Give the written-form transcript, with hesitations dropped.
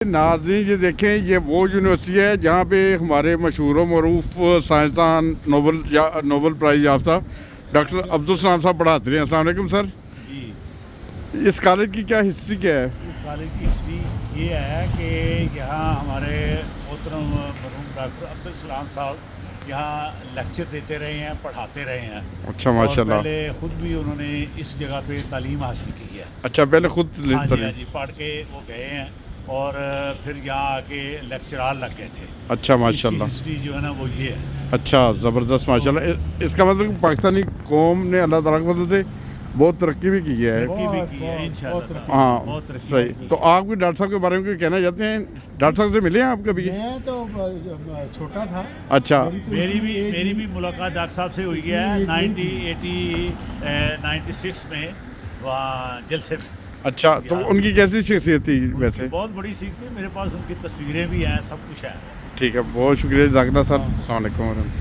ناظرین یہ دیکھیں، یہ وہ یونیورسٹی ہے جہاں پہ ہمارے مشہور و معروف سائنسدان نوبل پرائز یافتہ ڈاکٹر عبدالسلام صاحب پڑھاتے ہیں۔ السلام علیکم سر۔ جی، اس کالج کی کیا ہسٹری کیا ہے؟ اس کالج کی ہسٹری یہ ہے کہ یہاں ہمارے محترم مرحوم ڈاکٹر عبدالسلام صاحب یہاں لیکچر دیتے رہے ہیں، پڑھاتے رہے ہیں۔ اچھا ماشاء اللہ۔ پہلے خود بھی انہوں نے اس جگہ پہ تعلیم حاصل کی ہے۔ اچھا پہلے خود ہاں جی پڑھ کے وہ گئے ہیں اور پھر یہاں آ کے لیکچرار لگ گئے تھے۔ اچھا ماشاء اللہ۔ ہسٹری جو ہے نا وہ یہ ہے۔ اچھا زبردست ماشاء اللہ۔ اس کا مطلب کہ پاکستانی قوم نے اللہ تعالیٰ کے فضل سے بہت ترقی بھی کی ہے۔ ترقی بھی کی ہے انشاءاللہ۔ ہاں بہت ترقی صحیح۔ کی ہے۔ تو آپ کو ڈاکٹر صاحب کے بارے میں کوئی کہنا چاہتے ہیں؟ ڈاکٹر صاحب سے ملے ہیں آپ کبھی؟ میں تو چھوٹا تھا۔ اچھا میری بھی ملاقات ڈاکٹر صاحب سے ہوئی ہے 96 میں وہاں جلسے میں۔ اچھا تو ان کی کیسی شخصیت تھی ویسے؟ بہت بڑی سیکھ تھی، میرے پاس ان کی تصویریں بھی ہیں، سب کچھ ہے۔ ٹھیک ہے، بہت شکریہ جزاک اللہ سر۔ السلام علیکم ورحمۃ اللہ۔